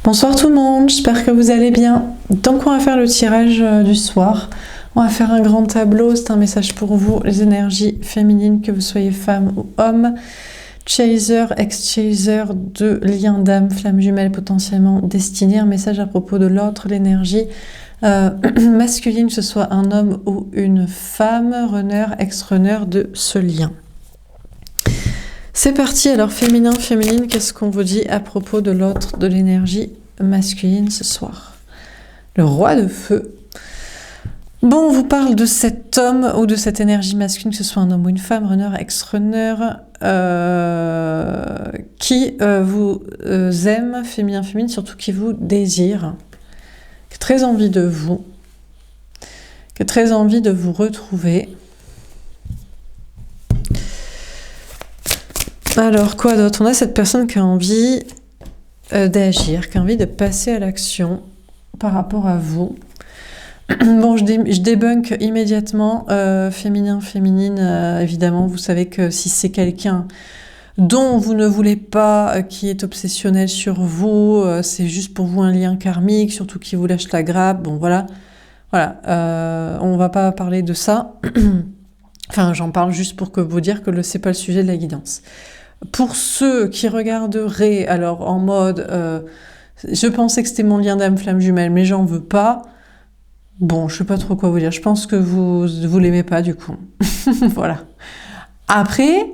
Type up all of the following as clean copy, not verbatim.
Bonsoir tout le monde, j'espère que vous allez bien. Donc on va faire le tirage du soir. On va faire un grand tableau, c'est un message pour vous, les énergies féminines, que vous soyez femme ou homme. Chaser, ex-chaser, deux liens d'âme, flamme jumelle potentiellement destinée. Un message à propos de l'autre, l'énergie masculine, que ce soit un homme ou une femme, runner, ex-runner de ce lien. C'est parti, alors féminin, féminine, qu'est-ce qu'on vous dit à propos de l'autre, de l'énergie masculine ce soir? Le roi de feu. Bon, on vous parle de cet homme ou de cette énergie masculine, que ce soit un homme ou une femme, runner, ex-runner, qui vous aime, féminin, féminine, surtout qui vous désire, qui a très envie de vous, qui a très envie de vous retrouver. Alors, quoi d'autre? On a cette personne qui a envie d'agir, qui a envie de passer à l'action par rapport à vous. Bon, je débunk immédiatement. Féminin, féminine, évidemment, vous savez que si c'est quelqu'un dont vous ne voulez pas, qui est obsessionnel sur vous, c'est juste pour vous un lien karmique, surtout qui vous lâche la grappe, bon voilà. Voilà, on va pas parler de ça. Enfin, j'en parle juste pour que vous dire que c'est pas le sujet de la guidance. Pour ceux qui regarderaient, alors en mode je pensais que c'était mon lien d'âme flamme jumelle, mais j'en veux pas. Bon, je sais pas trop quoi vous dire. Je pense que vous l'aimez pas du coup. Voilà. Après,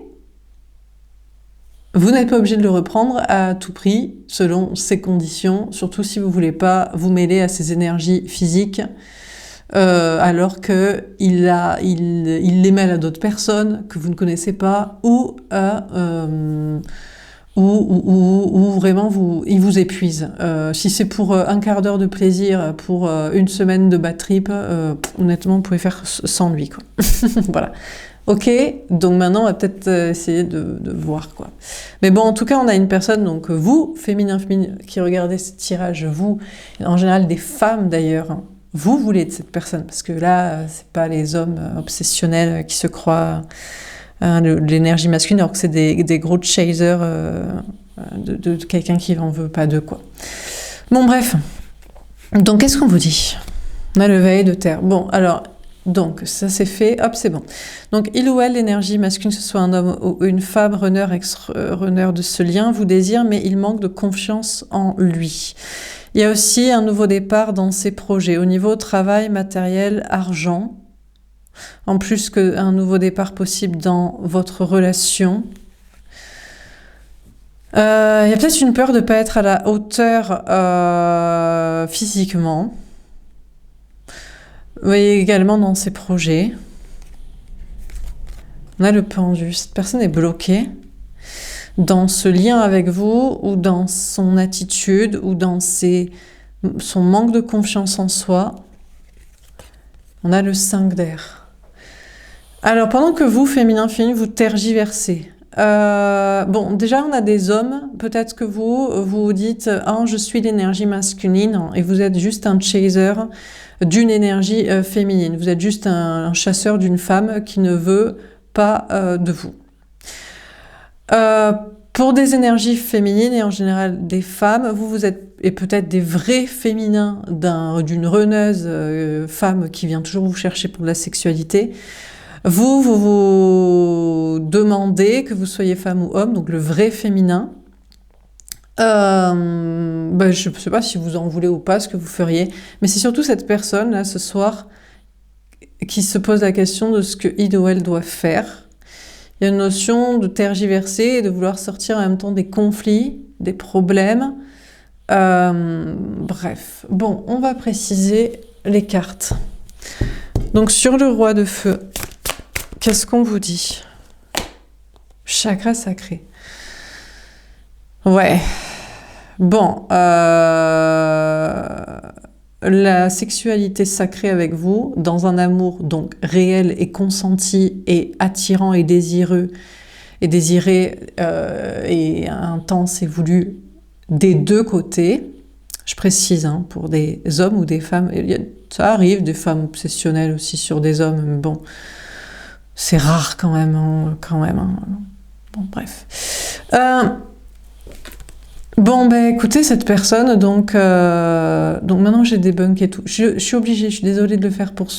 vous n'êtes pas obligé de le reprendre à tout prix, selon ses conditions, surtout si vous voulez pas vous mêler à ses énergies physiques. Alors que il les mêle à d'autres personnes que vous ne connaissez pas, ou vraiment il vous épuise. Si c'est pour un quart d'heure de plaisir, pour une semaine de bad trip, honnêtement vous pouvez faire sans lui, quoi. Voilà. Ok, donc maintenant on va peut-être essayer de voir, quoi. Mais bon, en tout cas on a une personne, donc vous, féminin, féminine, qui regardez ce tirage, vous, en général des femmes d'ailleurs, hein, vous voulez de cette personne, parce que là, c'est pas les hommes obsessionnels qui se croient l'énergie masculine, alors que c'est des gros chasers de quelqu'un qui n'en veut pas d'eux, quoi. Bon, bref. Donc, qu'est-ce qu'on vous dit? On a le valet de terre. Bon, alors, donc, ça c'est fait, hop, c'est bon. Donc, il ou elle, l'énergie masculine, que ce soit un homme ou une femme, runner, ex-runner de ce lien, vous désire, mais il manque de confiance en lui. Il y a aussi un nouveau départ dans ses projets, au niveau travail, matériel, argent, en plus qu'un nouveau départ possible dans votre relation. Il y a peut-être une peur de ne pas être à la hauteur physiquement. Vous voyez également dans ses projets. On a le pendu, cette personne est bloquée dans ce lien avec vous, ou dans son attitude, ou dans son manque de confiance en soi. On a le 5 d'air. Alors, pendant que vous, féminin, féminine, vous tergiversez. Bon, déjà, on a des hommes. Peut-être que vous dites « Ah, je suis l'énergie masculine » et vous êtes juste un chaser d'une énergie féminine. Vous êtes juste un chasseur d'une femme qui ne veut pas de vous. Pour des énergies féminines et en général des femmes, vous êtes, et peut-être des vrais féminins d'une runneuse femme qui vient toujours vous chercher pour de la sexualité, vous demandez, que vous soyez femme ou homme, donc le vrai féminin. Je ne sais pas si vous en voulez ou pas, ce que vous feriez, mais c'est surtout cette personne là ce soir qui se pose la question de ce que il ou elle doit faire. Il y a une notion de tergiverser et de vouloir sortir en même temps des conflits, des problèmes. Bref. Bon, on va préciser les cartes. Donc, sur le roi de feu, qu'est-ce qu'on vous dit? Chakra sacré. Ouais. Bon. La sexualité sacrée avec vous, dans un amour donc réel et consenti et attirant et désireux et désiré et intense et voulu des deux côtés. Je précise, hein, pour des hommes ou des femmes, ça arrive, des femmes obsessionnelles aussi sur des hommes, mais bon, c'est rare quand même, hein. Bon, bref. Bon, ben écoutez, cette personne, donc maintenant que j'ai débunké tout, je suis obligée, je suis désolée de le faire pour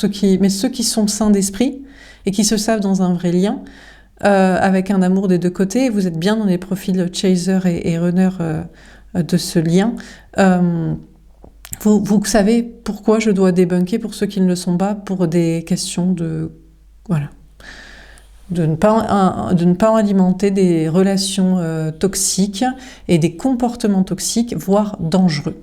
mais ceux qui sont sains d'esprit et qui se savent dans un vrai lien, avec un amour des deux côtés, vous êtes bien dans les profils chaser et runner de ce lien. Vous savez pourquoi je dois débunker pour ceux qui ne le sont pas, pour des questions de... Voilà. De ne pas alimenter des relations toxiques et des comportements toxiques, voire dangereux.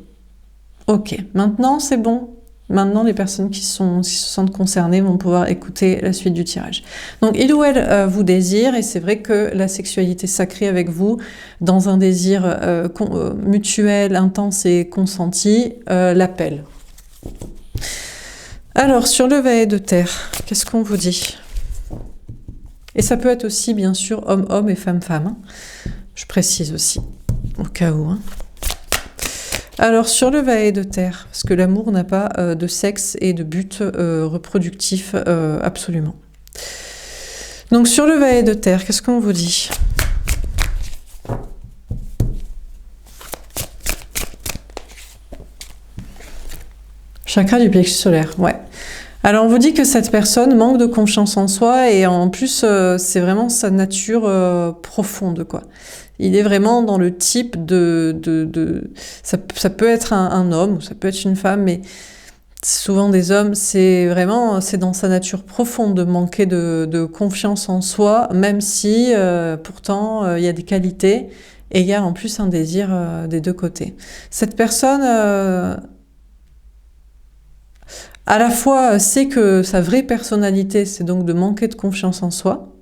Ok, maintenant c'est bon. Maintenant, les personnes qui se sentent concernées vont pouvoir écouter la suite du tirage. Donc, il ou elle vous désire, et c'est vrai que la sexualité sacrée avec vous, dans un désir mutuel, intense et consenti, l'appelle. Alors, sur le valet de terre, qu'est-ce qu'on vous dit ? Et ça peut être aussi, bien sûr, homme-homme et femme-femme. Hein. Je précise aussi, au cas où. Hein. Alors, sur le valet de terre, parce que l'amour n'a pas de sexe et de but reproductif absolument. Donc, sur le valet de terre, qu'est-ce qu'on vous dit ? Chakra du plexus solaire, ouais. Alors, on vous dit que cette personne manque de confiance en soi et en plus, c'est vraiment sa nature profonde, quoi. Il est vraiment dans le type ça peut être un homme ou ça peut être une femme, mais souvent des hommes, c'est dans sa nature profonde de manquer de confiance en soi, même si pourtant il y a des qualités et il y a en plus un désir des deux côtés. Cette personne... à la fois sait que sa vraie personnalité, c'est donc de manquer de confiance en soi,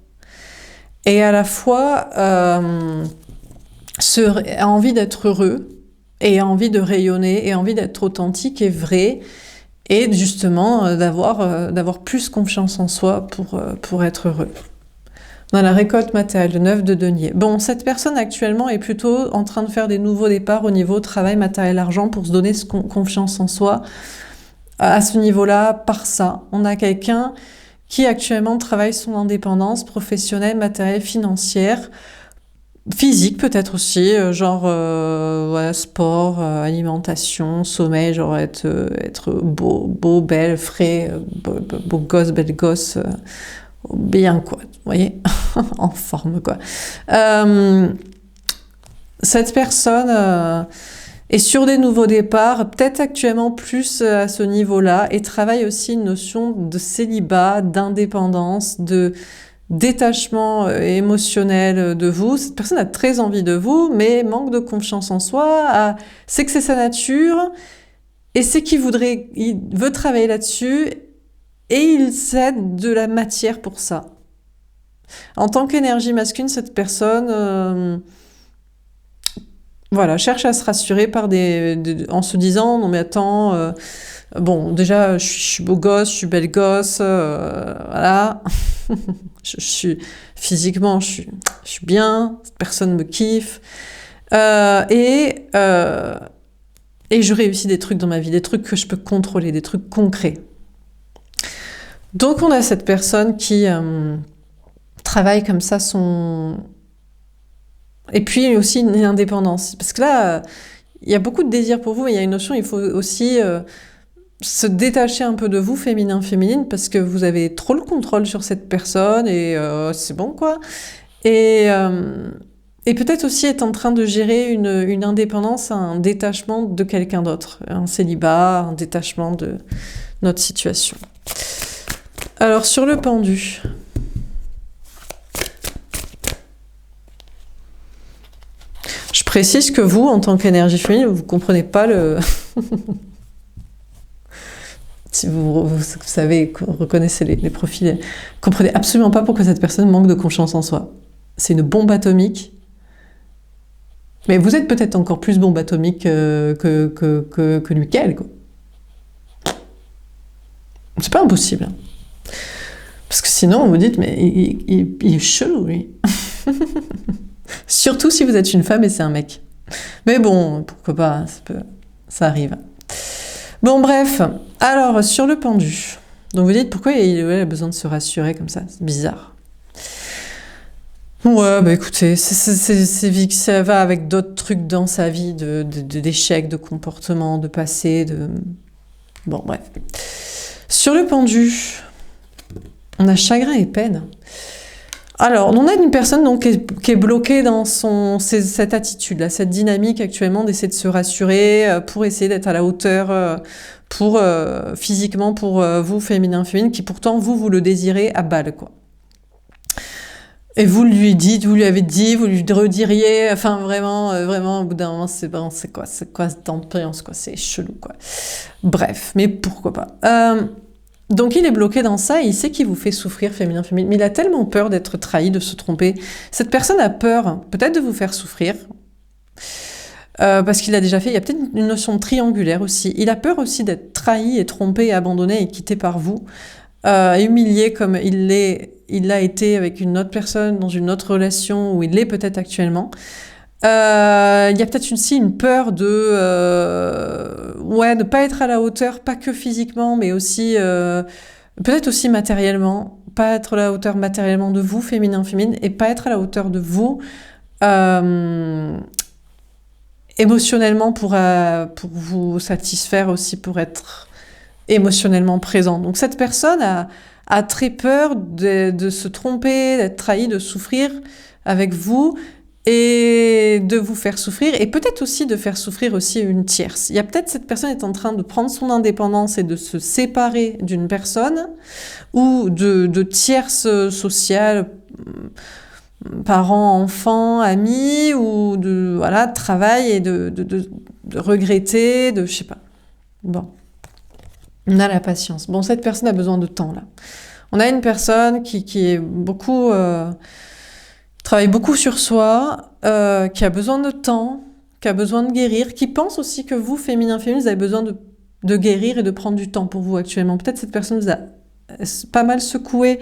et à la fois a envie d'être heureux, et a envie de rayonner, et a envie d'être authentique et vrai, et justement d'avoir plus confiance en soi pour être heureux. On a la récolte matérielle, le 9 de denier. Bon, cette personne actuellement est plutôt en train de faire des nouveaux départs au niveau travail, matériel, argent, pour se donner confiance en soi. À ce niveau-là, par ça, on a quelqu'un qui actuellement travaille son indépendance professionnelle, matérielle, financière, physique peut-être aussi, voilà, sport, alimentation, sommeil, genre être beau, belle, frais, beau gosse, belle gosse, bien quoi, vous voyez, en forme quoi. Cette personne... et sur des nouveaux départs, peut-être actuellement plus à ce niveau-là, et travaille aussi une notion de célibat, d'indépendance, de détachement émotionnel de vous. Cette personne a très envie de vous, mais manque de confiance en soi, sait que c'est sa nature, et sait il veut travailler là-dessus, et il cède de la matière pour ça. En tant qu'énergie masculine, cette personne... voilà, cherche à se rassurer en se disant non mais attends, bon déjà je suis beau gosse, je suis belle gosse, voilà, je suis physiquement je suis bien, cette personne me kiffe et je réussis des trucs dans ma vie, des trucs que je peux contrôler, des trucs concrets. Donc on a cette personne qui travaille comme ça et puis aussi une indépendance. Parce que là, il y a beaucoup de désir pour vous, mais il y a une notion, il faut aussi se détacher un peu de vous, féminin-féminine, parce que vous avez trop le contrôle sur cette personne, et c'est bon, quoi. Et peut-être aussi être en train de gérer une indépendance, un détachement de quelqu'un d'autre, un célibat, un détachement de notre situation. Alors, sur le pendu... Je précise que vous, en tant qu'énergie féminine, vous ne comprenez pas le... si vous savez, reconnaissez les profils, vous ne comprenez absolument pas pourquoi cette personne manque de confiance en soi. C'est une bombe atomique. Mais vous êtes peut-être encore plus bombe atomique que lui qu'elle, quoi. C'est pas impossible. Hein. Parce que sinon, vous dites, mais il est chelou, lui. Surtout si vous êtes une femme et c'est un mec. Mais bon, pourquoi pas, ça arrive. Bon, bref. Alors, sur le pendu. Donc, vous dites, pourquoi il a besoin de se rassurer comme ça ? C'est bizarre. Ouais, bah écoutez, ça va avec d'autres trucs dans sa vie, d'échecs, de comportements, de passé, de... Bon, bref. Sur le pendu, on a chagrin et peine. Alors, on a une personne donc, qui est bloquée dans cette attitude-là, cette dynamique actuellement d'essayer de se rassurer pour essayer d'être à la hauteur physiquement pour vous, féminin, qui pourtant, vous le désirez à balle, quoi. Et vous lui dites, vous lui avez dit, vous lui rediriez, enfin vraiment, au bout d'un moment, c'est quoi cette ambiance, quoi, c'est chelou, quoi. Bref, mais pourquoi pas. Donc il est bloqué dans ça, et il sait qu'il vous fait souffrir, féminin, mais il a tellement peur d'être trahi, de se tromper. Cette personne a peur, peut-être de vous faire souffrir, parce qu'il a déjà fait, il y a peut-être une notion de triangulaire aussi. Il a peur aussi d'être trahi et trompé, abandonné et quitté par vous, humilié comme il l'a été avec une autre personne dans une autre relation où il l'est peut-être actuellement. Il y a peut-être aussi une peur de ne pas être à la hauteur, pas que physiquement, mais aussi peut-être aussi matériellement, pas être à la hauteur matériellement de vous, féminin, et pas être à la hauteur de vous émotionnellement pour vous satisfaire aussi, pour être émotionnellement présent. Donc cette personne a très peur de se tromper, d'être trahi, de souffrir avec vous et de vous faire souffrir, et peut-être aussi de faire souffrir aussi une tierce. Il y a peut-être cette personne est en train de prendre son indépendance et de se séparer d'une personne ou de tierces sociales, parents, enfants, amis, ou de travail, et de regretter, je sais pas. Bon. On a la patience. Bon, cette personne a besoin de temps, là. On a une personne qui est beaucoup... travaille beaucoup sur soi, qui a besoin de temps, qui a besoin de guérir, qui pense aussi que vous, féminin, vous avez besoin de guérir et de prendre du temps pour vous actuellement. Peut-être cette personne vous a pas mal secoué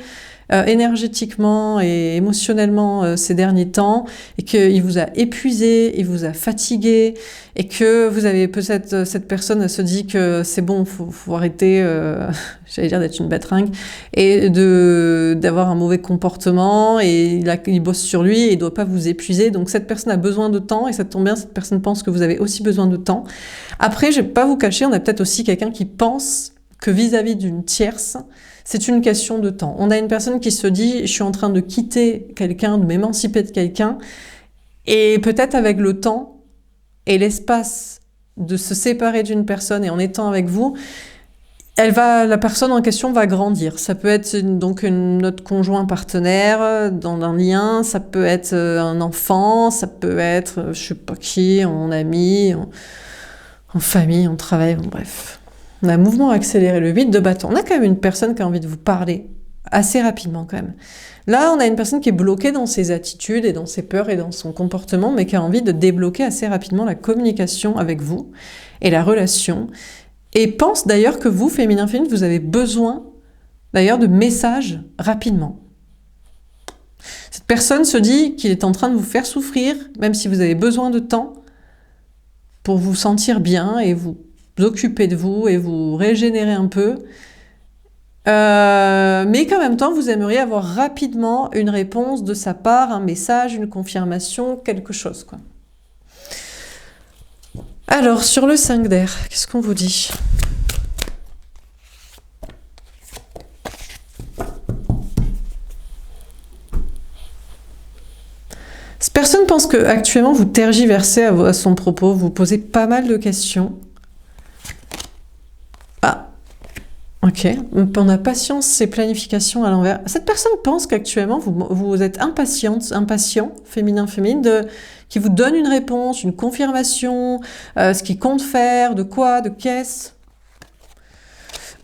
énergétiquement et émotionnellement ces derniers temps, et qu'il vous a épuisé, il vous a fatigué, et que vous avez peut-être, cette personne se dit que c'est bon, faut arrêter, j'allais dire d'être une bêtringue, et d'avoir un mauvais comportement, et il bosse sur lui, et il doit pas vous épuiser. Donc cette personne a besoin de temps, et ça tombe bien, cette personne pense que vous avez aussi besoin de temps. Après, je vais pas vous cacher, on a peut-être aussi quelqu'un qui pense que vis-à-vis d'une tierce, c'est une question de temps. On a une personne qui se dit, je suis en train de quitter quelqu'un, de m'émanciper de quelqu'un, et peut-être avec le temps et l'espace de se séparer d'une personne, et en étant avec vous, la personne en question va grandir. Ça peut être donc notre conjoint partenaire dans un lien, ça peut être un enfant, ça peut être, je sais pas qui, en ami, en famille, en travail, bon, bref. On a un mouvement accéléré, le 8 de bâton. On a quand même une personne qui a envie de vous parler assez rapidement quand même. Là, on a une personne qui est bloquée dans ses attitudes et dans ses peurs et dans son comportement, mais qui a envie de débloquer assez rapidement la communication avec vous et la relation. Et pense d'ailleurs que vous, féminin, vous avez besoin d'ailleurs de messages rapidement. Cette personne se dit qu'il est en train de vous faire souffrir, même si vous avez besoin de temps pour vous sentir bien et vous occuper de vous et vous régénérer un peu, mais qu'en même temps vous aimeriez avoir rapidement une réponse de sa part, un message, une confirmation, quelque chose, quoi. Alors sur le 5 d'air, qu'est-ce qu'on vous dit? Cette personne pense que actuellement vous tergiversez à son propos, vous posez pas mal de questions. Ok, on a patience et planification à l'envers. Cette personne pense qu'actuellement, vous êtes impatient, féminin, qui vous donne une réponse, une confirmation, ce qu'il compte faire, de quoi, de qu'est-ce.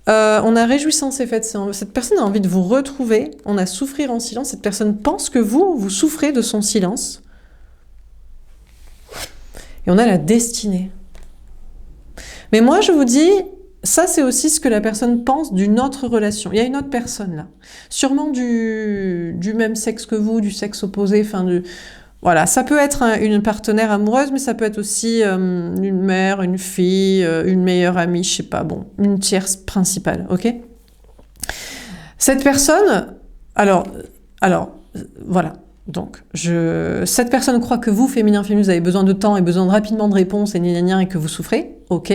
On a réjouissance et fête. Cette personne a envie de vous retrouver, on a souffrir en silence. Cette personne pense que vous souffrez de son silence. Et on a la destinée. Mais moi, je vous dis... Ça, c'est aussi ce que la personne pense d'une autre relation. Il y a une autre personne là, sûrement du même sexe que vous, du sexe opposé. Voilà, ça peut être une partenaire amoureuse, mais ça peut être aussi une mère, une fille, une meilleure amie, je sais pas. Bon, une tierce principale, ok. Cette personne, alors, voilà. Donc, cette personne croit que vous, féminin, vous avez besoin de temps et besoin de rapidement de réponses et et que vous souffrez. Ok.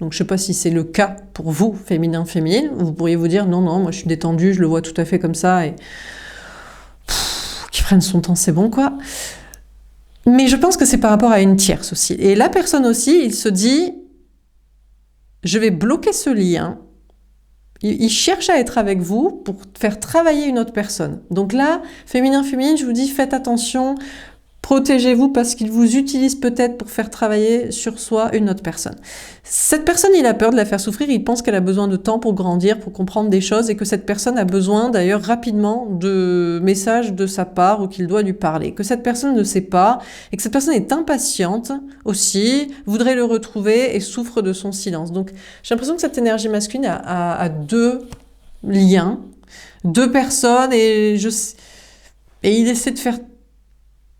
Donc, je sais pas si c'est le cas pour vous, féminin, féminine. Vous pourriez vous dire, non, moi, je suis détendue, je le vois tout à fait comme ça et qu'il prenne son temps, c'est bon, quoi. Mais je pense que c'est par rapport à une tierce aussi. Et la personne aussi, il se dit, je vais bloquer ce lien. Il cherche à être avec vous pour faire travailler une autre personne. Donc là, féminin, féminine, je vous dis, faites attention, protégez-vous parce qu'il vous utilise peut-être pour faire travailler sur soi une autre personne. Cette personne, il a peur de la faire souffrir, il pense qu'elle a besoin de temps pour grandir, pour comprendre des choses et que cette personne a besoin d'ailleurs rapidement de messages de sa part ou qu'il doit lui parler. Que cette personne ne sait pas et que cette personne est impatiente aussi, voudrait le retrouver et souffre de son silence. Donc j'ai l'impression que cette énergie masculine a deux liens, deux personnes et il essaie de faire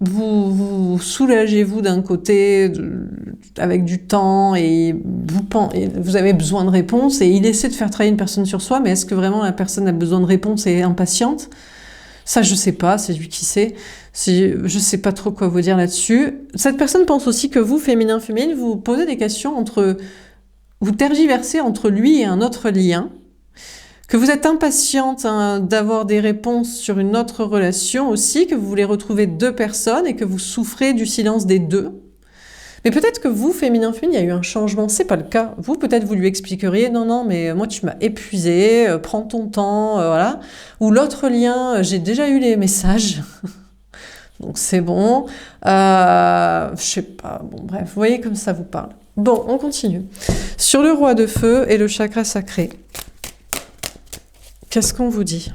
vous soulagez-vous d'un côté avec du temps et vous avez besoin de réponses et il essaie de faire travailler une personne sur soi, mais est-ce que vraiment la personne a besoin de réponses et est impatiente? Ça, je sais pas, c'est lui qui sait. Je sais pas trop quoi vous dire là-dessus. Cette personne pense aussi que vous, féminin, féminine, vous posez des questions vous tergiversez entre lui et un autre lien, que vous êtes impatiente d'avoir des réponses sur une autre relation aussi, que vous voulez retrouver deux personnes et que vous souffrez du silence des deux. Mais peut-être que vous, féminin, féminine, il y a eu un changement, c'est pas le cas. Vous, peut-être, vous lui expliqueriez, non, mais moi, tu m'as épuisé, prends ton temps, voilà. Ou l'autre lien, j'ai déjà eu les messages, donc c'est bon. Je sais pas, bon, bref, vous voyez comme ça vous parle. Bon, on continue. Sur le roi de feu et le chakra sacré, qu'est-ce qu'on vous dit?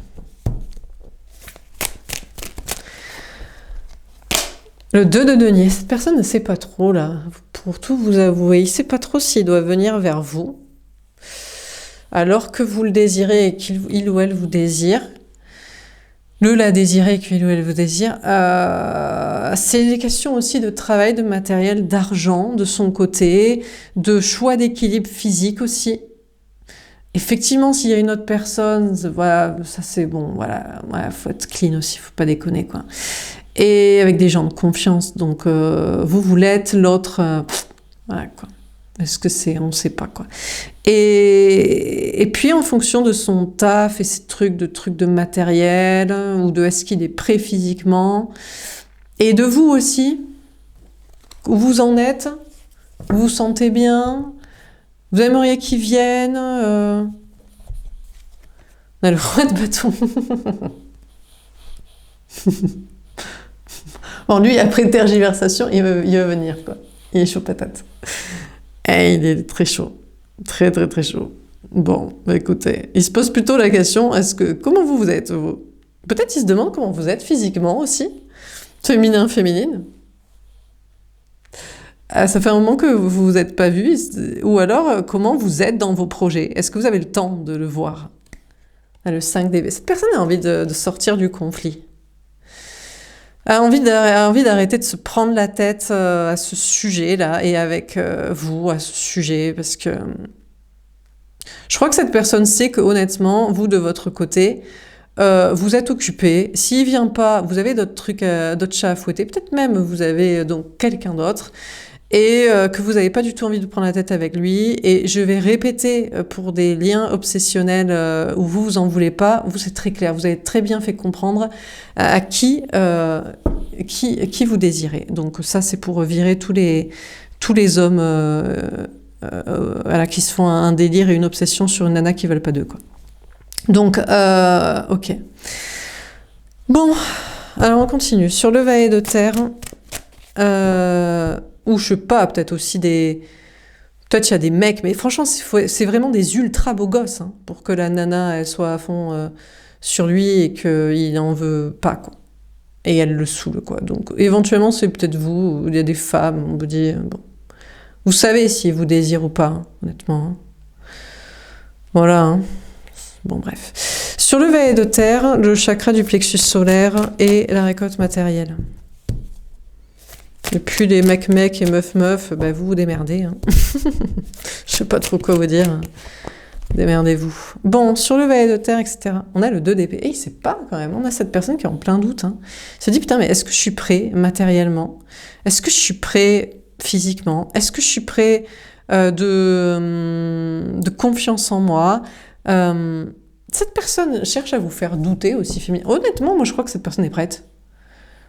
Le 2 de denier, cette personne ne sait pas trop, là, pour tout vous avouer, il ne sait pas trop s'il doit venir vers vous, alors que vous le désirez et qu'il ou elle vous désire. La désiré, qu'il ou elle vous désire. C'est des questions aussi de travail, de matériel, d'argent, de son côté, de choix d'équilibre physique aussi. Effectivement, s'il y a une autre personne, voilà, ça c'est bon, voilà, faut être clean aussi, faut pas déconner, quoi. Et avec des gens de confiance, donc vous l'êtes, l'autre, voilà, quoi. Est-ce que c'est, on sait pas, quoi. Et puis en fonction de son taf et ces trucs de matériel, ou de est-ce qu'il est prêt physiquement, et de vous aussi, où vous en êtes, vous vous sentez bien, vous aimeriez qu'ils viennent. On a le roi de bâton. Bon, lui, après tergiversation, il veut venir, quoi. Il est chaud patate. Et il est très chaud. Très, très, très chaud. Bon, bah écoutez, il se pose plutôt la question, comment vous êtes, vous? Peut-être il se demande comment vous êtes physiquement aussi. Féminin, féminine. Ça fait un moment que vous vous êtes pas vu, ou alors comment vous êtes dans vos projets? Est-ce que vous avez le temps de le voir? Le 5 d'épée. Cette personne a envie de sortir du conflit. A envie d'arrêter de se prendre la tête à ce sujet-là et avec vous à ce sujet, parce que je crois que cette personne sait que honnêtement, vous de votre côté, vous êtes occupé. S'il vient pas, vous avez d'autres trucs, d'autres chats à fouetter. Peut-être même vous avez donc quelqu'un d'autre. Et que vous n'avez pas du tout envie de prendre la tête avec lui. Et je vais répéter pour des liens obsessionnels où vous en voulez pas, vous c'est très clair, vous avez très bien fait comprendre à qui vous désirez. Donc ça c'est pour virer tous les hommes voilà, qui se font un délire et une obsession sur une nana qui veulent pas d'eux, quoi. Donc ok. Bon, alors on continue. Sur le valet de terre, ou je sais pas, peut-être aussi peut-être il y a des mecs, mais franchement c'est vraiment des ultra beaux gosses, hein, pour que la nana elle soit à fond sur lui et qu'il en veut pas, quoi. Et elle le saoule, quoi. Donc éventuellement c'est peut-être vous, il y a des femmes, on vous dit, bon, vous savez si vous désirez ou pas, hein, honnêtement, hein. Voilà, hein. Bon bref. Sur le valet de terre, le chakra du plexus solaire et la récolte matérielle. Et puis les mecs et meufs, bah vous démerdez, hein. Je sais pas trop quoi vous dire. Démerdez-vous. Bon, sur le valet de terre, etc. On a le 2 d'épée. Et il sait pas quand même. On a cette personne qui est en plein doute. Hein. Il se dit, putain, mais est-ce que je suis prêt matériellement? Est-ce que je suis prêt physiquement? Est-ce que je suis prêt de confiance en moi? Cette personne cherche à vous faire douter aussi féminin. Honnêtement, moi je crois que cette personne est prête.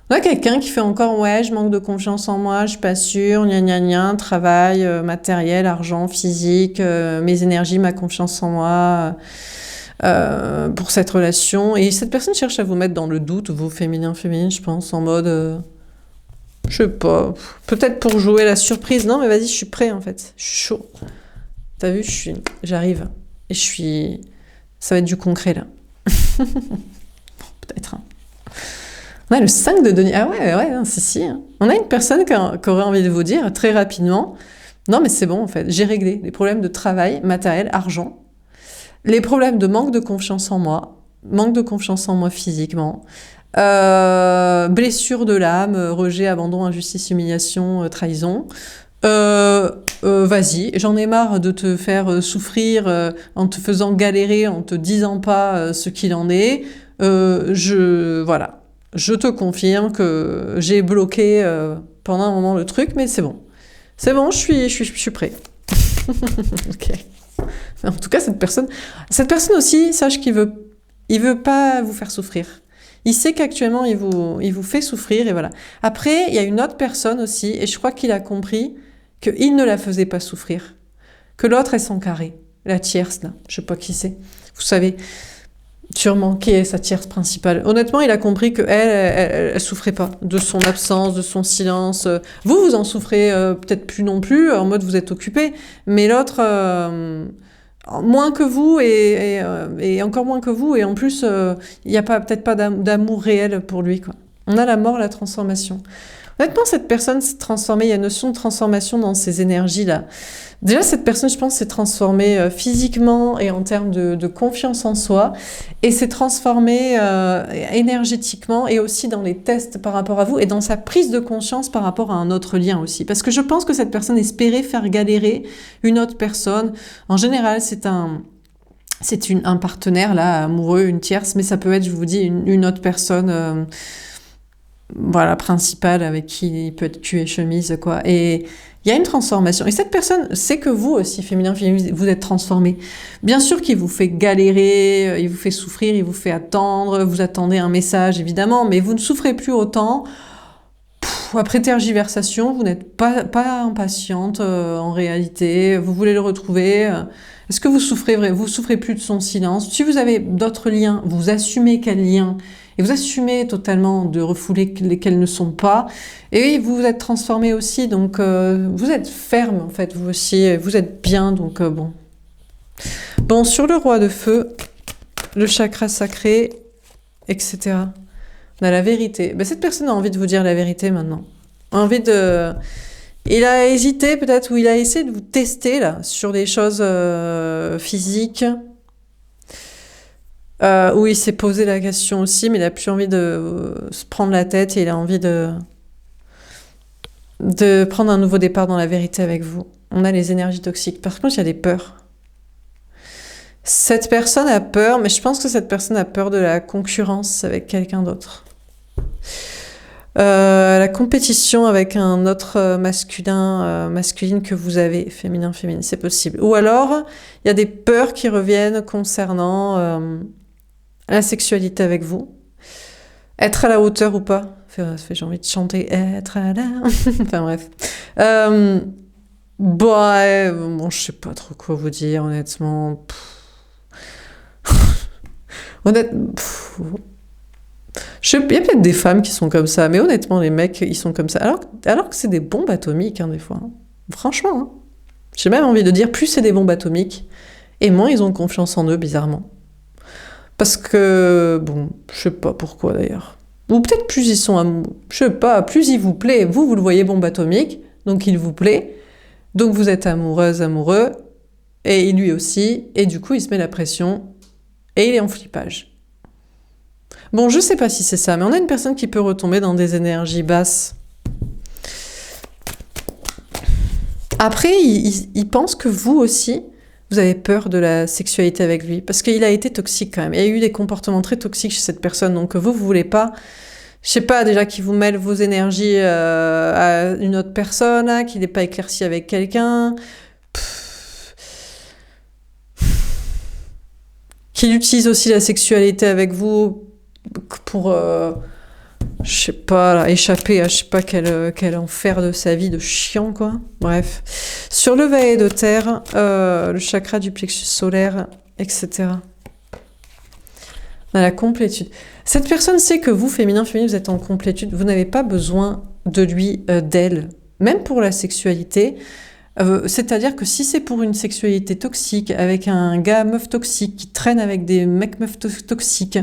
On a quelqu'un qui fait encore, ouais, je manque de confiance en moi, je suis pas sûre, gna gna gna, travail, matériel, argent, physique, mes énergies, ma confiance en moi, pour cette relation. Et cette personne cherche à vous mettre dans le doute, vous féminin, féminine, je pense, en mode, je sais pas, peut-être pour jouer la surprise. Non, mais vas-y, je suis prêt en fait, je suis chaud. T'as vu, j'arrive. Et ça va être du concret là. Peut-être. Hein. On a le 5 de denier. Ah ouais, non, si. Hein. On a une personne qui aurait envie de vous dire très rapidement, non mais c'est bon en fait, j'ai réglé les problèmes de travail, matériel, argent, les problèmes de manque de confiance en moi physiquement, blessure de l'âme, rejet, abandon, injustice, humiliation, trahison. Vas-y, j'en ai marre de te faire souffrir en te faisant galérer, en te disant pas ce qu'il en est. Voilà. Je te confirme que j'ai bloqué pendant un moment le truc, mais c'est bon. C'est bon, je suis prêt. Ok. En tout cas, cette personne aussi, sache qu'il veut pas vous faire souffrir. Il sait qu'actuellement, il vous fait souffrir, et voilà. Après, il y a une autre personne aussi, et je crois qu'il a compris qu'il ne la faisait pas souffrir. Que l'autre est son carré. La tierce, là. Je sais pas qui c'est. Vous savez sûrement qui est sa tierce principale. Honnêtement, il a compris que elle souffrait pas de son absence, de son silence. Vous en souffrez peut-être plus non plus, en mode vous êtes occupé, mais l'autre moins que vous et encore moins que vous, et en plus il n'y a peut-être pas d'amour réel pour lui, quoi. On a la mort, la transformation. Honnêtement, cette personne s'est transformée, il y a une notion de transformation dans ces énergies-là. Déjà, cette personne, je pense, s'est transformée physiquement et en termes de confiance en soi, et s'est transformée énergétiquement et aussi dans les tests par rapport à vous et dans sa prise de conscience par rapport à un autre lien aussi. Parce que je pense que cette personne espérait faire galérer une autre personne. En général, c'est un partenaire là, amoureux, une tierce, mais ça peut être, je vous dis, une autre personne... voilà, principale, avec qui il peut être cul et chemise, quoi. Et il y a une transformation. Et cette personne sait que vous aussi, féminin, vous êtes transformé. Bien sûr qu'il vous fait galérer, il vous fait souffrir, il vous fait attendre, vous attendez un message, évidemment, mais vous ne souffrez plus autant. Après tergiversation, vous n'êtes pas impatiente en réalité, vous voulez le retrouver. Est-ce que vous souffrez plus de son silence? Si vous avez d'autres liens, vous assumez quels liens, et vous assumez totalement de refouler lesquels ne sont pas. Et oui, vous vous êtes transformé aussi, donc vous êtes ferme en fait, vous aussi, vous êtes bien, donc bon. Bon, sur le roi de feu, le chakra sacré, etc. On a la vérité. Ben, cette personne a envie de vous dire la vérité maintenant. Il a hésité peut-être, ou il a essayé de vous tester là, sur des choses physiques. Où il s'est posé la question aussi, mais il a plus envie de se prendre la tête, et il a envie de prendre un nouveau départ dans la vérité avec vous. On a les énergies toxiques. Par contre, il y a des peurs. Cette personne a peur, mais je pense que cette personne a peur de la concurrence avec quelqu'un d'autre. La compétition avec un autre masculine que vous avez, féminin, c'est possible. Ou alors, il y a des peurs qui reviennent concernant la sexualité avec vous. Être à la hauteur ou pas. J'ai envie de chanter être à la... enfin bref. Bon, je sais pas trop quoi vous dire, honnêtement. Honnêtement... Il y a peut-être des femmes qui sont comme ça, mais honnêtement, les mecs, ils sont comme ça. Alors que c'est des bombes atomiques, hein, des fois. Hein. Franchement, hein. J'ai même envie de dire, plus c'est des bombes atomiques, et moins ils ont confiance en eux, bizarrement. Parce que, bon, je sais pas pourquoi d'ailleurs. Ou peut-être plus ils sont je sais pas, plus il vous plaît. Vous le voyez bombe atomique, donc il vous plaît. Donc vous êtes amoureuse, amoureux, et lui aussi, et du coup il se met la pression, et il est en flippage. Bon, je sais pas si c'est ça, mais on a une personne qui peut retomber dans des énergies basses. Après, il pense que vous aussi, Vous avez peur de la sexualité avec lui parce qu'il a été toxique quand même. Il y a eu des comportements très toxiques chez cette personne. Donc vous voulez pas, je sais pas, déjà qu'il vous mêle vos énergies à une autre personne, hein, qu'il n'est pas éclairci avec quelqu'un, qu'il utilise aussi la sexualité avec vous pour, je sais pas, là, échapper à je sais pas quel enfer de sa vie de chiant, quoi. Bref. Sur le valet de terre, le chakra du plexus solaire, etc. On a la complétude. Cette personne sait que vous, féminin, féminine, vous êtes en complétude. Vous n'avez pas besoin de lui, d'elle. Même pour la sexualité. C'est-à-dire que si c'est pour une sexualité toxique, avec un gars meuf toxique qui traîne avec des mecs meufs toxiques,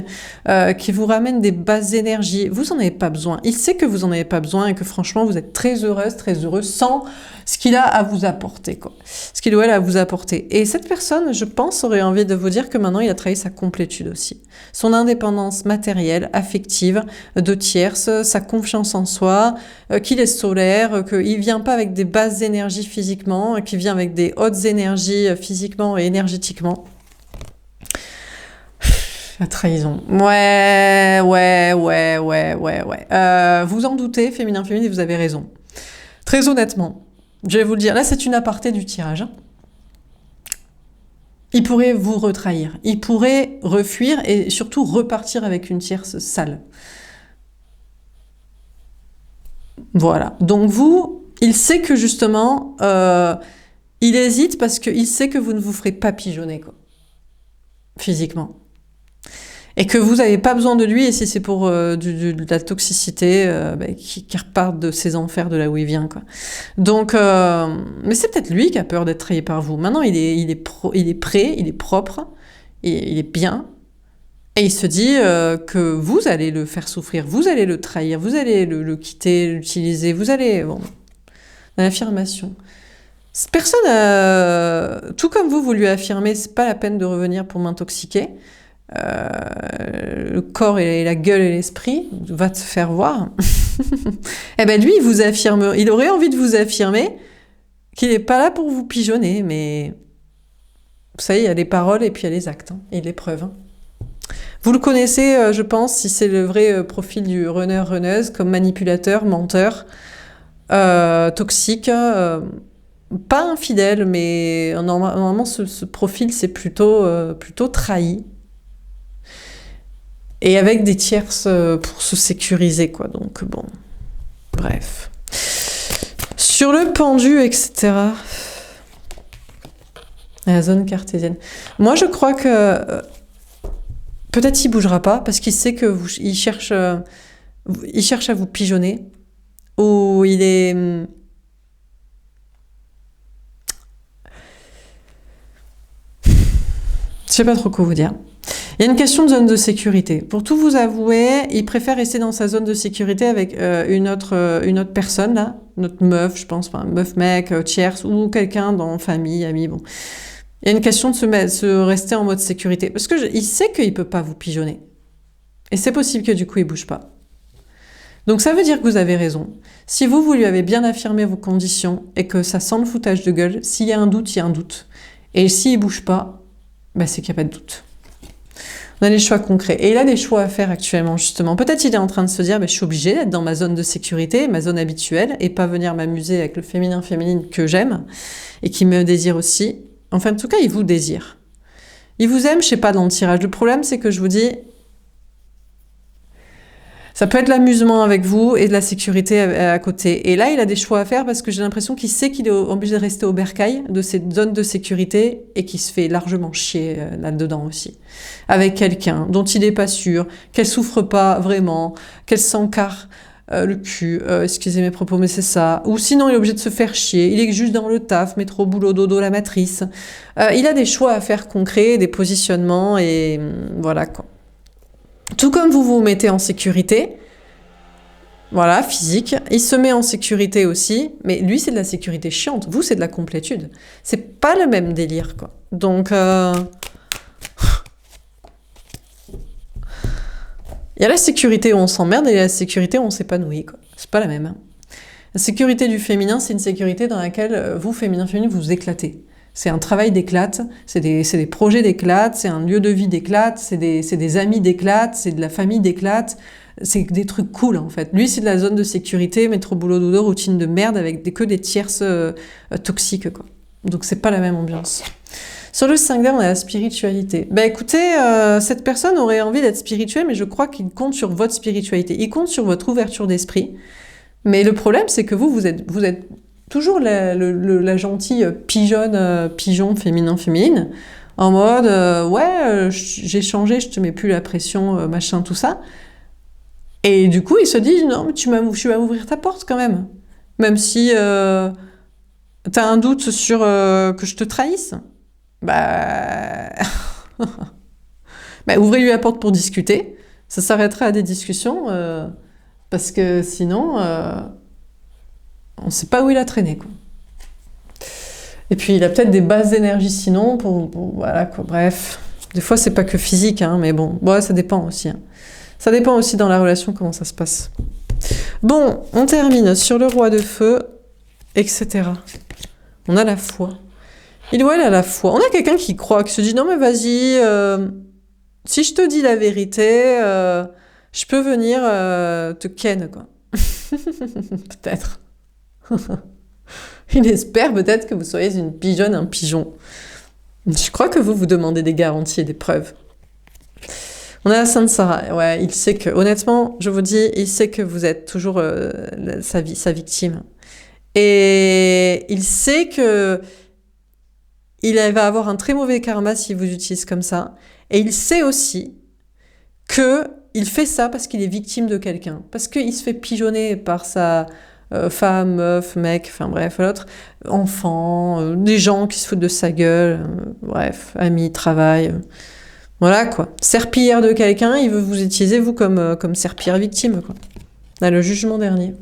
qui vous ramène des basses énergies, vous en avez pas besoin. Il sait que vous en avez pas besoin et que franchement vous êtes très heureuse, très heureux sans ce qu'il a à vous apporter, quoi. Ce qu'il ou elle a à vous apporter. Et cette personne, je pense, aurait envie de vous dire que maintenant il a travaillé sa complétude aussi. Son indépendance matérielle, affective, de tierce, sa confiance en soi, qu'il est solaire, qu'il vient pas avec des basses énergies physiquement, qu'il vient avec des hautes énergies physiquement et énergétiquement. La trahison. Ouais. Vous en doutez, féminin, féminine, et vous avez raison. Très honnêtement, je vais vous le dire, là c'est une aparté du tirage. Il pourrait vous retrahir, il pourrait refuir et surtout repartir avec une tierce sale. Voilà. Donc vous, il sait que justement, il hésite parce qu'il sait que vous ne vous ferez pas pigeonner, quoi, physiquement. Et que vous n'avez pas besoin de lui, et si c'est pour de la toxicité, qui reparte de ses enfers de là où il vient, quoi. Donc, mais c'est peut-être lui qui a peur d'être trahi par vous. Maintenant, il est prêt, il est propre, il est bien, et il se dit que vous allez le faire souffrir, vous allez le trahir, vous allez le quitter, l'utiliser, vous allez... Bon, l'affirmation. Cette personne, tout comme vous lui affirmez, c'est pas la peine de revenir pour m'intoxiquer. Le corps et la gueule et l'esprit va te faire voir. Eh ben lui, il aurait envie de vous affirmer qu'il n'est pas là pour vous pigeonner, mais vous savez, il y a les paroles et puis il y a les actes, hein, et les preuves. Hein. Vous le connaissez, je pense, si c'est le vrai profil du runner-runneuse, comme manipulateur, menteur, toxique, pas infidèle, mais normalement ce profil c'est plutôt trahi. Et avec des tierces pour se sécuriser, quoi. Donc, bon, bref. Sur le pendu, etc. La zone cartésienne. Moi, je crois que peut-être il bougera pas, parce qu'il sait que il cherche à vous pigeonner. Ou il est... Je sais pas trop quoi vous dire. Il y a une question de zone de sécurité. Pour tout vous avouer, il préfère rester dans sa zone de sécurité avec une autre personne, là, notre meuf, je pense, enfin, meuf, mec, tierce, ou quelqu'un dans famille, ami, bon. Il y a une question de se rester en mode sécurité. Parce que il sait qu'il peut pas vous pigeonner. Et c'est possible que du coup, il bouge pas. Donc ça veut dire que vous avez raison. Si vous lui avez bien affirmé vos conditions et que ça sent le foutage de gueule, s'il y a un doute, il y a un doute. Et s'il bouge pas, c'est qu'il n'y a pas de doute. On a des choix concrets. Et il a des choix à faire actuellement, justement. Peut-être il est en train de se dire, je suis obligé d'être dans ma zone de sécurité, ma zone habituelle, et pas venir m'amuser avec le féminin-féminine que j'aime, et qui me désire aussi. Enfin, en tout cas, il vous désire. Il vous aime, je sais pas, dans le tirage. Le problème, c'est que je vous dis, ça peut être l'amusement avec vous et de la sécurité à côté. Et là, il a des choix à faire parce que j'ai l'impression qu'il sait qu'il est obligé de rester au bercail de cette zone de sécurité et qu'il se fait largement chier là-dedans aussi. Avec quelqu'un dont il n'est pas sûr, qu'elle souffre pas vraiment, qu'elle s'encarre le cul, excusez mes propos, mais c'est ça. Ou sinon, il est obligé de se faire chier. Il est juste dans le taf, métro, boulot, dodo, la matrice. Il a des choix à faire concrets, des positionnements et voilà quoi. Tout comme vous vous mettez en sécurité, voilà, physique, il se met en sécurité aussi, mais lui c'est de la sécurité chiante, vous c'est de la complétude. C'est pas le même délire, quoi. Donc, il y a la sécurité où on s'emmerde et il y a la sécurité où on s'épanouit, quoi. C'est pas la même. Hein. La sécurité du féminin, c'est une sécurité dans laquelle vous, féminin, vous éclatez. C'est un travail d'éclate, c'est des projets d'éclate, c'est un lieu de vie d'éclate, c'est des amis d'éclate, c'est de la famille d'éclate, c'est des trucs cool en fait. Lui, c'est de la zone de sécurité, métro boulot dodo, routine de merde avec que des tierces toxiques, quoi. Donc c'est pas la même ambiance. Sur le 5D, on a la spiritualité. Ben écoutez, cette personne aurait envie d'être spirituelle, mais je crois qu'il compte sur votre spiritualité. Il compte sur votre ouverture d'esprit. Mais le problème, c'est que vous êtes toujours la gentille pigeon féminin-féminine, en mode j'ai changé, je te mets plus la pression, machin, tout ça. Et du coup, il se dit non, mais tu vas m'ouvrir ta porte quand même. Même si t'as un doute sur que je te trahisse. Bah, ouvrez-lui la porte pour discuter. Ça s'arrêtera à des discussions parce que sinon, on ne sait pas où il a traîné, quoi. Et puis il a peut-être des bases d'énergie sinon voilà quoi. Bref, des fois c'est pas que physique, hein, mais bon, ça dépend aussi. Hein. Ça dépend aussi dans la relation comment ça se passe. Bon, on termine sur le roi de feu, etc. On a la foi. Il ou elle a la foi. On a quelqu'un qui croit, qui se dit non mais vas-y, si je te dis la vérité, je peux venir te ken, quoi. Peut-être. Il espère peut-être que vous soyez une pigeonne, un pigeon. Je crois que vous demandez des garanties et des preuves. On a la Sainte Sarah. Ouais, il sait que, honnêtement, je vous dis, il sait que vous êtes toujours sa victime. Et il sait que il va avoir un très mauvais karma s'il vous utilise comme ça. Et il sait aussi que il fait ça parce qu'il est victime de quelqu'un. Parce qu'il se fait pigeonner par sa femme, meuf, mec, enfin bref, l'autre, enfant, des gens qui se foutent de sa gueule, bref, amis, travail, voilà quoi. Serpillière de quelqu'un, il veut vous utiliser vous comme serpillière victime, quoi. Là, le jugement dernier.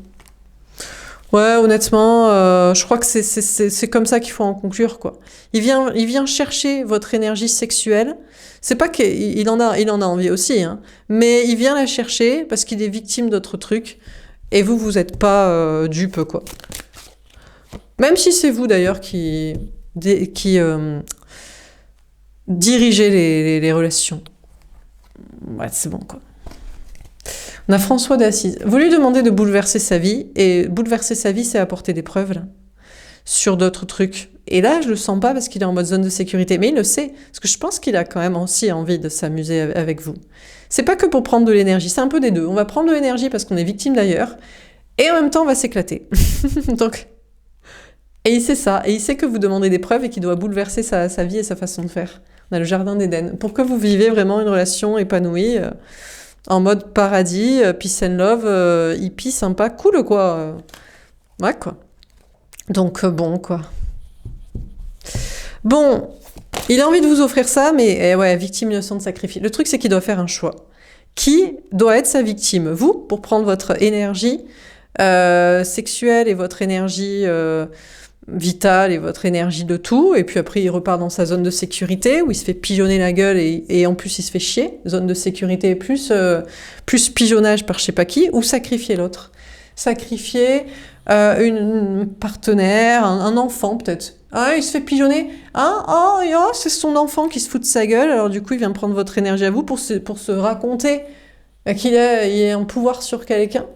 Ouais, honnêtement, je crois que c'est comme ça qu'il faut en conclure, quoi. Il vient chercher votre énergie sexuelle. C'est pas qu'il en a envie aussi, hein, mais il vient la chercher parce qu'il est victime d'autres trucs. Et vous êtes pas dupe, quoi. Même si c'est vous, d'ailleurs, qui dirigez les relations. Ouais, c'est bon, quoi. On a François d'Assise. Vous lui demandez de bouleverser sa vie, et bouleverser sa vie, c'est apporter des preuves, là, sur d'autres trucs. Et là, je le sens pas parce qu'il est en mode zone de sécurité. Mais il le sait, parce que je pense qu'il a quand même aussi envie de s'amuser avec vous. C'est pas que pour prendre de l'énergie, c'est un peu des deux. On va prendre de l'énergie parce qu'on est victime d'ailleurs, et en même temps, on va s'éclater. Donc, et il sait ça, et il sait que vous demandez des preuves et qu'il doit bouleverser sa vie et sa façon de faire. On a le jardin d'Éden. Pour que vous vivez vraiment une relation épanouie, en mode paradis, peace and love, hippie, sympa, cool, quoi. Ouais, quoi. Donc, bon, quoi. Bon, il a envie de vous offrir ça, mais ouais, victime innocente sacrifiée. Le truc, c'est qu'il doit faire un choix. Qui doit être sa victime? Vous, pour prendre votre énergie sexuelle et votre énergie vitale et votre énergie de tout, et puis après il repart dans sa zone de sécurité où il se fait pigeonner la gueule et en plus il se fait chier, zone de sécurité plus pigeonnage par je sais pas qui, ou sacrifier l'autre. Sacrifier une partenaire, un enfant peut-être. Ah, il se fait pigeonner. Ah, oh, c'est son enfant qui se fout de sa gueule, alors du coup il vient prendre votre énergie à vous pour se raconter qu'il a un pouvoir sur quelqu'un.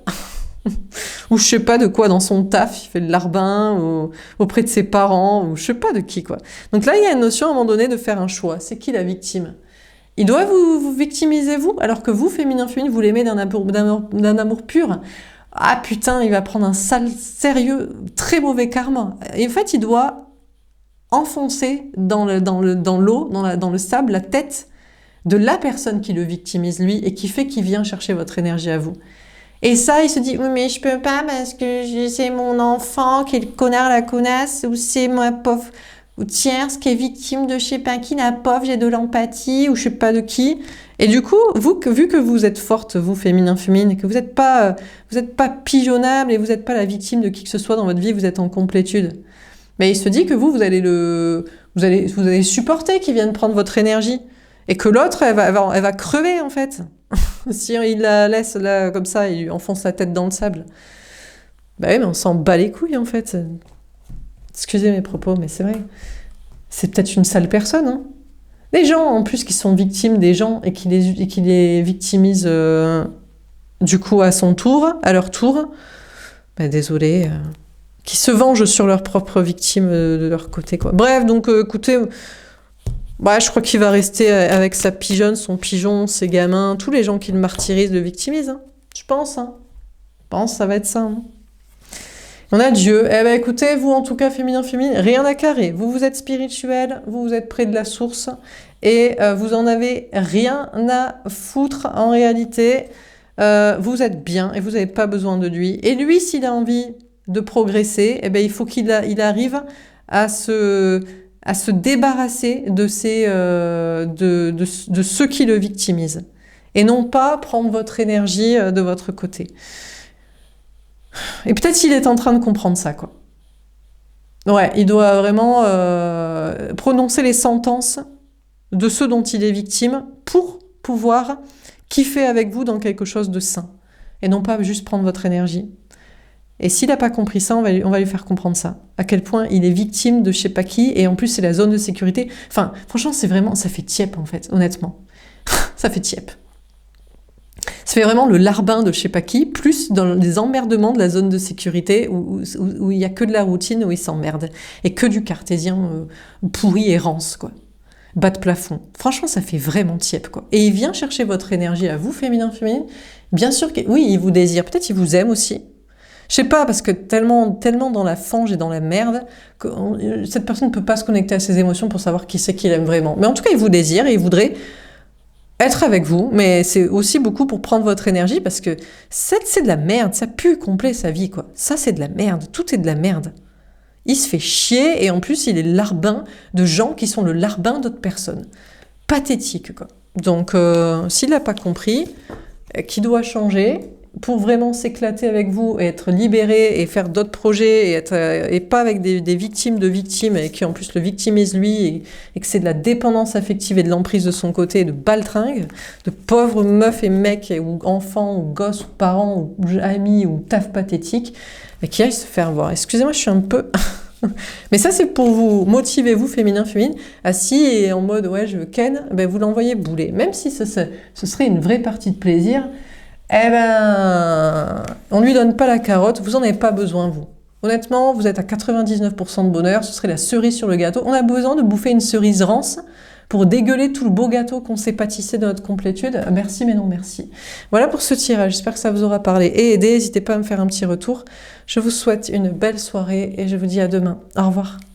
Ou je sais pas de quoi dans son taf, il fait le larbin, ou auprès de ses parents, ou je sais pas de qui, quoi. Donc là, il y a une notion à un moment donné de faire un choix. C'est qui la victime? Il doit vous victimiser, vous, alors que vous, féminin, vous l'aimez d'un amour pur. Ah putain, il va prendre un sérieux, très mauvais karma. Et en fait, il doit enfoncer dans l'eau, dans le sable, la tête de la personne qui le victimise, lui, et qui fait qu'il vient chercher votre énergie à vous. Et ça, il se dit, oui, mais je peux pas parce que c'est mon enfant qui est le connard, la connasse, ou c'est ma pauvre ou tierce qui est victime de je sais pas qui, la pauvre, j'ai de l'empathie, ou je sais pas de qui. Et du coup, vu que vous êtes forte, vous, féminin, et que vous êtes pas pigeonnable et vous n'êtes pas la victime de qui que ce soit dans votre vie, vous êtes en complétude. Mais il se dit que vous allez supporter qu'il vienne prendre votre énergie. Et que l'autre, elle va crever, en fait. Si il la laisse là comme ça, il lui enfonce la tête dans le sable. Bah oui, mais on s'en bat les couilles en fait. Excusez mes propos, mais c'est vrai. c'est peut-être une sale personne. Hein. Les gens, en plus, qui sont victimes des gens et qui les victimisent du coup à leur tour, bah, désolé, qui se vengent sur leurs propres victimes de leur côté, quoi. Bref, donc écoutez, bah, je crois qu'il va rester avec sa pigeonne, son pigeon, ses gamins, tous les gens qui le martyrisent, le victimisent. Hein. Je pense, hein. Je pense que ça va être ça. Hein. On a Dieu. Eh ben écoutez, vous en tout cas, féminin, rien à carrer. Vous êtes spirituel, vous êtes près de la source et vous en avez rien à foutre en réalité. Vous êtes bien et vous n'avez pas besoin de lui. Et lui, s'il a envie de progresser, eh ben, il faut qu'il arrive à se débarrasser de ceux qui le victimisent. Et non pas prendre votre énergie de votre côté. Et peut-être qu'il est en train de comprendre ça, quoi. Ouais, il doit vraiment prononcer les sentences de ceux dont il est victime pour pouvoir kiffer avec vous dans quelque chose de sain. Et non pas juste prendre votre énergie. Et s'il n'a pas compris ça, on va lui faire comprendre ça. À quel point il est victime de je sais pas qui, et en plus c'est la zone de sécurité. Enfin, franchement, c'est vraiment, ça fait tiep en fait, honnêtement. Ça fait tiep. Ça fait vraiment le larbin de je sais pas qui, plus dans les emmerdements de la zone de sécurité où il y a que de la routine, où il s'emmerde. Et que du cartésien pourri et rance, quoi. Bas de plafond. Franchement, ça fait vraiment tiep, quoi. Et il vient chercher votre énergie à vous, féminin. Bien sûr que, oui, il vous désire. Peut-être il vous aime aussi. Je sais pas, parce que tellement dans la fange et dans la merde, que cette personne ne peut pas se connecter à ses émotions pour savoir qui c'est qu'il aime vraiment. Mais en tout cas, il vous désire et il voudrait être avec vous, mais c'est aussi beaucoup pour prendre votre énergie, parce que c'est de la merde, ça pue complet sa vie, quoi. Ça, c'est de la merde, tout est de la merde. Il se fait chier, et en plus, il est larbin de gens qui sont le larbin d'autres personnes. Pathétique, quoi. Donc, s'il n'a pas compris, qu'il doit changer pour vraiment s'éclater avec vous et être libéré et faire d'autres projets et pas avec des victimes de victimes et qui en plus le victimise lui et que c'est de la dépendance affective et de l'emprise de son côté, de baltringue, de pauvres meufs et mecs ou enfants ou gosses ou parents ou amis ou taf pathétique, et qui aillent se faire voir. Excusez-moi, je suis un peu... Mais ça, c'est pour vous motiver, vous, féminin, assis et en mode, ouais, je veux ken, ben, vous l'envoyez bouler. Même si ce serait une vraie partie de plaisir, eh ben, on lui donne pas la carotte, vous en avez pas besoin, vous. Honnêtement, vous êtes à 99% de bonheur, ce serait la cerise sur le gâteau. On a besoin de bouffer une cerise rance pour dégueuler tout le beau gâteau qu'on s'est pâtissé de notre complétude. Merci, mais non merci. Voilà pour ce tirage, j'espère que ça vous aura parlé et aidé. N'hésitez pas à me faire un petit retour. Je vous souhaite une belle soirée et je vous dis à demain. Au revoir.